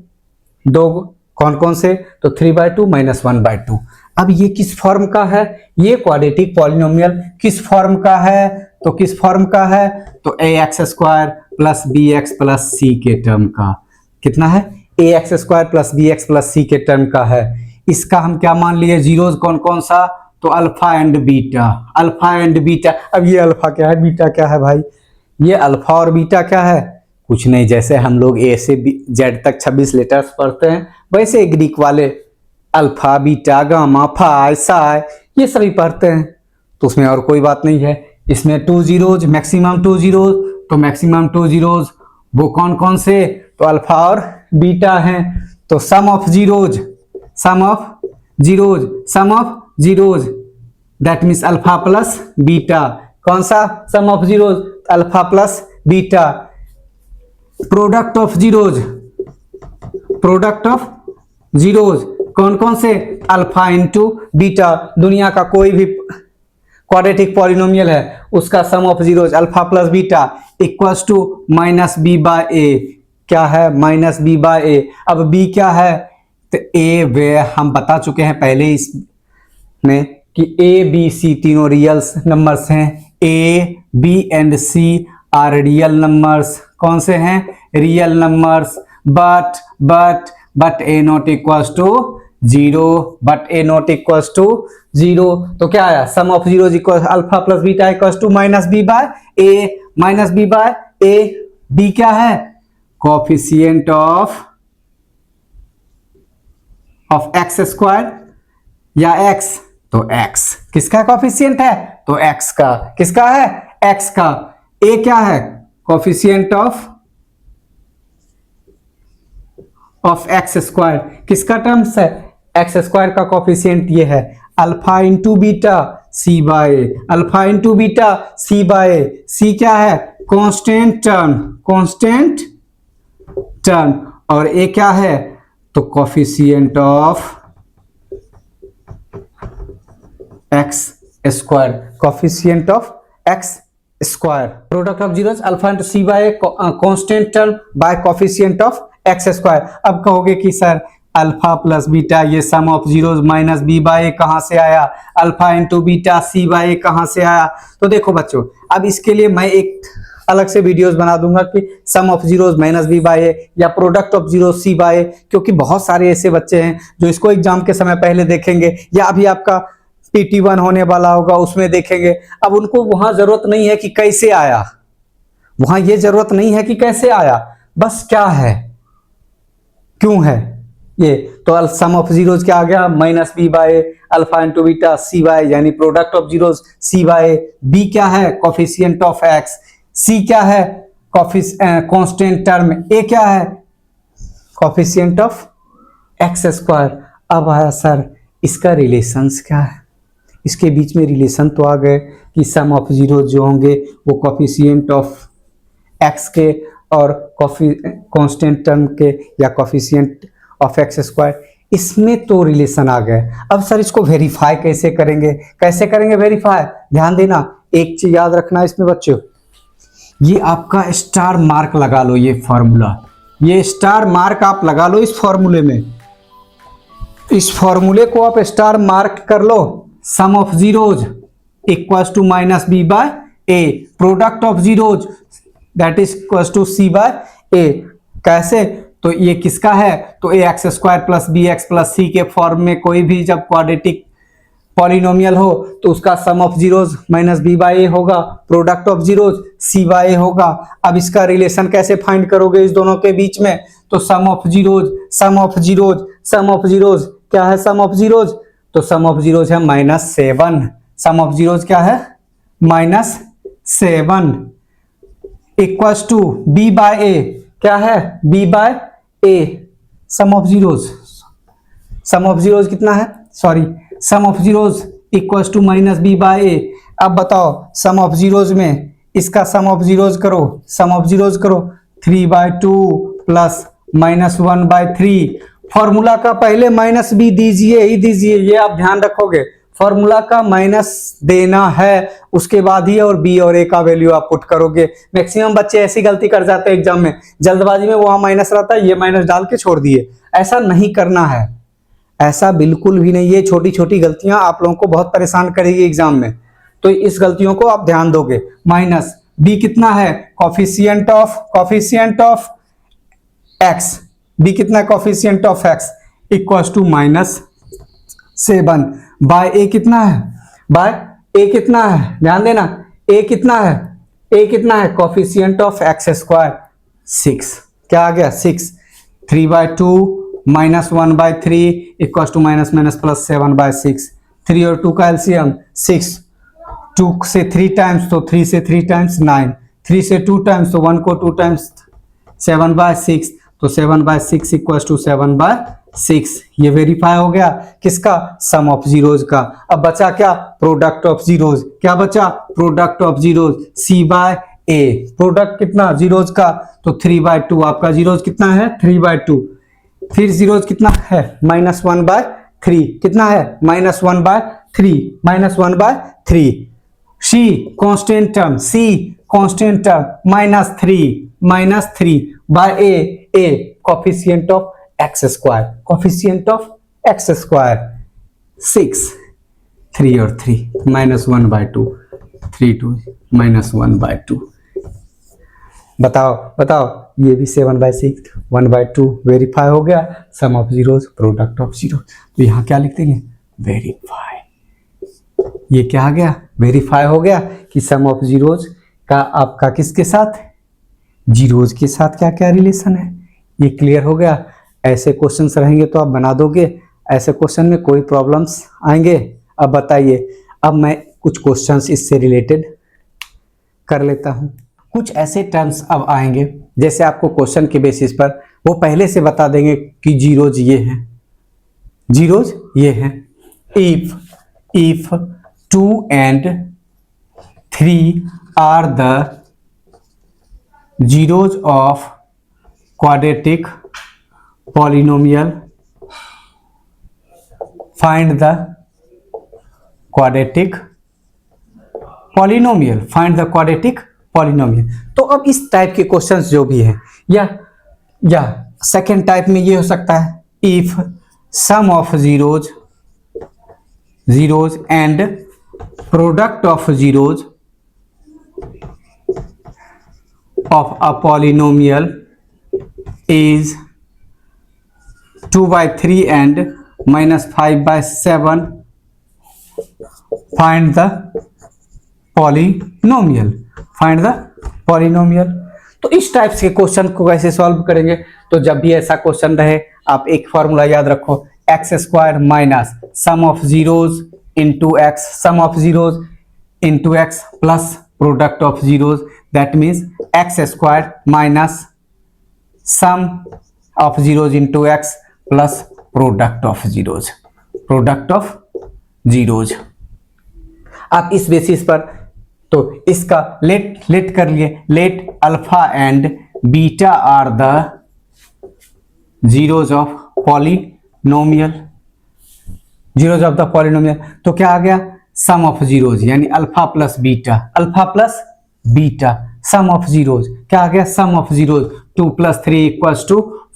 दो कौन कौन से, तो 3/2 -1/2। अब ये किस फॉर्म का है, ये क्वाड्रेटिक पॉलिनोमियल किस फॉर्म का है, तो किस फॉर्म का है, तो ax square plus bx plus c के टर्म का, कितना है, ax square plus bx plus c के टर्म का है। इसका हम क्या मान लिए जीरोज कौन कौन सा, तो alpha and beta, alpha and beta. अब ये अल्फा क्या है, बीटा क्या है भाई, ये अल्फा और बीटा क्या है, कुछ नहीं, जैसे हम लोग ए से जेड तक 26 लेटर्स पढ़ते हैं वैसे ग्रीक वाले alpha beta gamma phi psi ये सभी पढ़ते हैं, तो उसमें और कोई बात नहीं है। इसमें 2 जीरोज, मैक्सिमम 2 जीरोज, तो मैक्सिमम 2 जीरोज वो कौन कौन से, तो अल्फा और बीटा हैं। तो sum of zeros, sum of zeros, sum of zeros that means alpha plus beta, कौन सा sum of zeros, alpha plus beta. Product of zeros, product of zeros कौन कौन से, अल्फा इंटू बीटा। दुनिया का कोई भी क्वाड्रेटिक पॉलिनोमियल है उसका sum of zeros alpha plus beta equals to minus b by a, क्या है माइनस बी बाय ए। अब बी क्या है, तो ए वे हम बता चुके हैं पहले इसमें कि ए बी सी तीनों रियल नंबर्स हैं, a b and c are real numbers, कौन से हैं, real numbers. But a not equals to zero, but a not equals to zero, तो क्या आया, sum of zero equal alpha plus beta equals to minus b by a, minus b by a. B क्या है, coefficient of x square या x, तो x किसका coefficient है, तो एक्स का, किसका है, एक्स का। ए क्या है, कोफिशिएंट ऑफ एक्स स्क्वायर, किसका टर्म्स है, एक्स स्क्वायर का कोफिशिएंट ये है alpha into beta c by A, alpha into beta c by ए। सी क्या है, कांस्टेंट टर्म, कांस्टेंट टर्म, और ए क्या है, तो coefficient of x square, coefficient of x square. Product of zeros alpha into c by constant term by coefficient of x square. अब कहोगे कि sir alpha plus beta ये sum of zeros minus b by कहां से आया, alpha into beta c by कहां से आया। तो देखो बच्चों, अब इसके लिए मैं एक अलग से वीडियोस बना दूंगा कि sum of zeros minus b by या product of zero c by, क्योंकि बहुत सारे ऐसे बच्चे हैं जो इसको एग्जाम के समय पहले देखेंगे या अभी आपका PT1 होने वाला होगा उसमें देखेंगे। अब उनको वहां जरूरत नहीं है कि कैसे आया, वहां ये जरूरत नहीं है कि कैसे आया, बस क्या है, क्यों है ये। तो सम ऑफ जीरोस क्या आ गया, minus b by alpha into beta c by, यानी product of zeros c by. B क्या है, कोफिशिएंट ऑफ एक्स। सी क्या है, कांस्टेंट टर्म। ए क्या है, कोफिशिएंट ऑफ एक्स स्क्वायर। अब आया सर इसका रिलेशंस क्या है, इसके बीच में रिलेशन तो आ गए कि सम ऑफ जीरो जो होंगे वो कोफिशिएंट ऑफ एक्स के और कांस्टेंट टर्म के या कोफिशिएंट ऑफ एक्स स्क्वायर, इसमें तो रिलेशन आ गए। अब सर इसको वेरीफाई कैसे करेंगे, कैसे करेंगे वेरीफाई, ध्यान देना, एक चीज याद रखना इसमें बच्चों, ये आपका स्टार मार्क लगा लो, ये फॉर्मूला, ये स्टार मार्क आप लगा लो इस फॉर्मूले में, इस फॉर्मूले को आप स्टार मार्क कर लो। Sum of zeros equals to minus b by a, product of zeros that is equals to c by a. कैसे, तो ये किसका है, तो a x square plus b x plus c के फॉर्म में कोई भी जब क्वाड्रेटिक पॉलिनोमियल हो तो उसका sum of zeros minus b by a होगा, product of zeros c by a होगा। अब इसका रिलेशन कैसे फाइंड करोगे इस दोनों के बीच में, तो sum of zeros, sum of zeros, sum of zeros क्या है, सम ऑफ जीरोज, तो सम ऑफ जीरोज है -7, सम ऑफ जीरोज क्या है, -7 equals to b by a, क्या है, b by a. Sum of zeros, sum of zeros कितना है, sorry, sum of zeros equals to minus b by a. अब बताओ सम ऑफ जीरोज में इसका सम ऑफ जीरोज करो, सम ऑफ जीरोज करो, 3/2 प्लस -1/3। फॉर्मूला का पहले माइनस बी दीजिए ही दीजिए, ये आप ध्यान रखोगे, फॉर्मूला का माइनस देना है, उसके बाद ही और बी और ए का वैल्यू आप पुट करोगे। मैक्सिमम बच्चे ऐसी गलती कर जाते हैं एग्जाम में, जल्दबाजी में वहां माइनस रहता है, ये माइनस डाल के छोड़ दिए। ऐसा नहीं करना है, ऐसा बिल्कुल भी नहीं। ये छोटी छोटी गलतियां आप लोगों को बहुत परेशान करेगी एग्जाम में, तो इस गलतियों को आप ध्यान दोगे। माइनस बी कितना है, कोफिशिएंट ऑफ एक्स, बी कितना है, coefficient of x equals to minus 7 by a कितना है, बाय ए कितना है, ध्यान देना, ए कितना है, ए कितना है, कोफिशिएंट ऑफ एक्स स्क्वायर 6, क्या आ गया 6, 3/2 -1/3 equal to minus minus plus 7/6, 3 और 2 का एलसीएम 6, 2 से 3 टाइम्स तो 3 से 3 टाइम्स 9, 3 से 2 टाइम्स तो 1 को 2 टाइम्स 7/6, तो 7/6 इक्वल टू 7/6। ये वेरीफाई हो गया किसका, सम ऑफ जीरोज का। अब बचा क्या, प्रोडक्ट ऑफ जीरोज, क्या बचा, product of zeros, c by a, product कितना जीरोज का, तो 3/2, आपका जीरोज कितना है 3/2, फिर जीरोज कितना है -1/3, कितना है -1/3, -1/3, c constant term, c constant term -3 by a coefficient of x square, coefficient of x square 6, 3 और 3 -1/2, 3 2 -1/2, बताओ ये भी 7/6 1/2 वेरीफाई हो गया, sum of zeros product of zero, तो यहाँ क्या लिख देंगे, वेरीफाई। ये क्या आ गया, वेरीफाई हो गया कि सम ऑफ जीरोज का आपका किसके साथ, जीरोज के साथ क्या क्या रिलेशन है, ये क्लियर हो गया। ऐसे क्वेश्चंस रहेंगे तो आप बना दोगे, ऐसे क्वेश्चन में कोई प्रॉब्लम्स आएंगे। अब बताइए, अब मैं कुछ क्वेश्चंस इससे रिलेटेड कर लेता हूं। कुछ ऐसे टर्म्स अब आएंगे जैसे आपको क्वेश्चन के बेसिस पर वो पहले से बता देंगे कि जीरोज ये हैं, जीरोज ये हैं। If 2 and 3 are the zeros of quadratic polynomial, find the quadratic polynomial, find the quadratic polynomial। तो अब इस टाइप के क्वेश्चंस जो भी हैं, या सेकेंड टाइप में ये हो सकता है, if sum of zeros and product of zeros of a polynomial is 2/3 and -5/7, find the polynomial, find the polynomial। तो इस टाइप के क्वेश्चन को कैसे सॉल्व करेंगे, तो जब भी ऐसा क्वेश्चन रहे आप एक फॉर्मूला याद रखो, x square minus sum of zeros into x, sum of zeros into x plus product of zeros, that means x squared minus sum of zeros into x plus product of zeros, product of zeros। आप इस basis पर तो इसका let कर लिए, let alpha and beta are the zeros of polynomial, zeros of the polynomial, तो क्या आ गया, सम ऑफ जीरोज यानी alpha plus beta, sum of zeros क्या आ गया, sum of zeros 2 + 3 =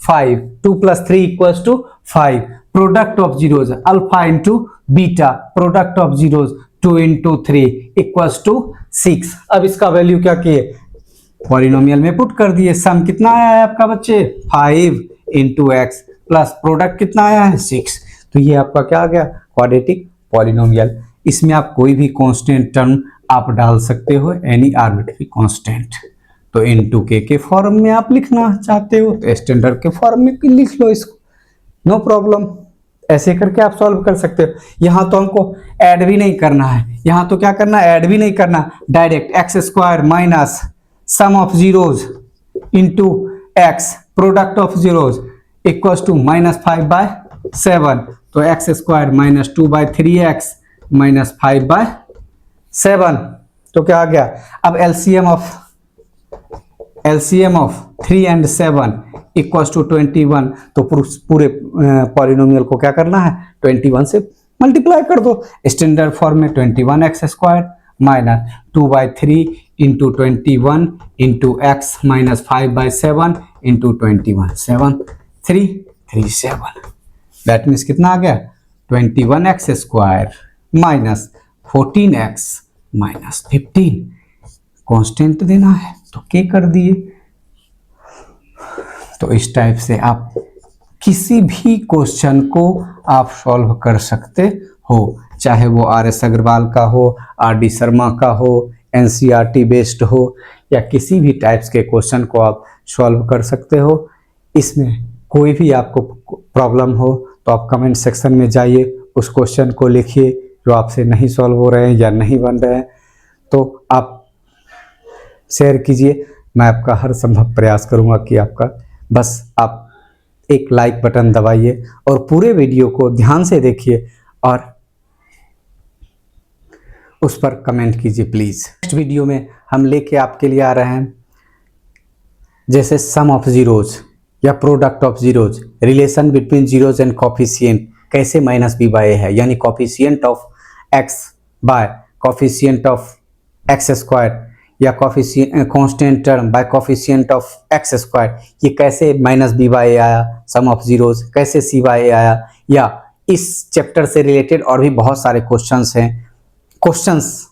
5, 2 + 3 = 5, product of zeros alpha into beta, product of zeros 2 × 3 = 6। अब इसका वैल्यू क्या किए, पॉलिनोमियल में पुट कर दिए। सम कितना आया है आपका बच्चे, 5 × x प्लस प्रोडक्ट कितना आया है 6, तो ये आपका क्या आ गया, क्वाड्रेटिक पॉलिनोमियल। इसमें आप कोई भी कांस्टेंट टर्म आप डाल सकते हो, एनी आर्बिट्ररी कांस्टेंट। तो n2k के फॉर्म में आप लिखना चाहते हो तो स्टैंडर्ड के फॉर्म में लिख लो इसको, नो प्रॉब्लम। ऐसे करके आप सॉल्व कर सकते हो। यहाँ तो हमको ऐड भी नहीं करना है, यहाँ तो क्या करना है, ऐड भी नहीं करना, direct x square minus sum of zeros into x product of zeros equals to -5/7, तो x square minus 2/3x minus 5/7, तो क्या आ गया। अब LCM of 3 and 7 equals to 21, तो पूरे पॉलिनोमियल को क्या करना है, 21 से मल्टीप्लाई कर दो। स्टैंडर्ड फॉर्म में 21x² minus 2/3 into 21 into x minus 5/7 into 21, 7 3 3 7, that means कितना आ गया, 21x² minus 14x minus 15, constant देना है तो के कर दिए। तो इस टाइप से आप किसी भी क्वेश्चन को आप सॉल्व कर सकते हो, चाहे वो RS अग्रवाल का हो, RD शर्मा का हो, NCERT बेस्ड हो, या किसी भी टाइप्स के क्वेश्चन को आप सॉल्व कर सकते हो। इसमें कोई भी आपको प्रॉब्लम हो तो आप कमेंट सेक्शन में जाइए, उस क्वेश्चन को लिखिए जो आपसे नहीं सॉल्व हो रहे हैं या नहीं बन रहे हैं, तो आप शेयर कीजिए। मैं आपका हर संभव प्रयास करूंगा कि आपका, बस आप एक लाइक बटन दबाइए और पूरे वीडियो को ध्यान से देखिए और उस पर कमेंट कीजिए प्लीज। नेक्स्ट वीडियो में हम लेके आपके लिए आ रहे हैं जैसे सम ऑफ जीरोज या product of zeros, relation between zeros and coefficient कैसे माइनस बी बाय है, यानी coefficient of x by coefficient of x square या coefficient constant term by coefficient of x square, ये कैसे माइनस बी बाय ए आया, sum of zeros कैसे सी by ए आया, या इस चैप्टर से रिलेटेड और भी बहुत सारे क्वेश्चंस हैं। क्वेश्चंस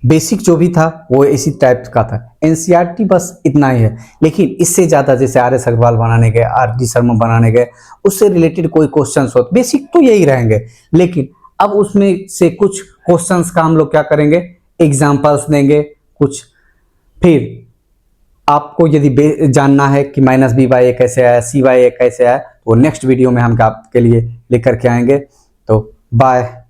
बेसिक जो भी था वो इसी टाइप का था, एनसीईआरटी बस इतना ही है, लेकिन इससे ज़्यादा जैसे RS अग्रवाल बनाने गए, RD शर्मा बनाने गए, उससे रिलेटेड कोई क्वेश्चंस हो, बेसिक तो यही रहेंगे, लेकिन अब उसमें से कुछ क्वेश्चंस का हम लोग क्या करेंगे, एग्जाम्पल्स देंगे कुछ। फिर आपको यदि जानना है कि माइनस बी बाई ए कैसे आया, सी बाई ए कैसे आया, तो नेक्स्ट वीडियो में हम आपके लिए लेकर के आएंगे। तो बाय।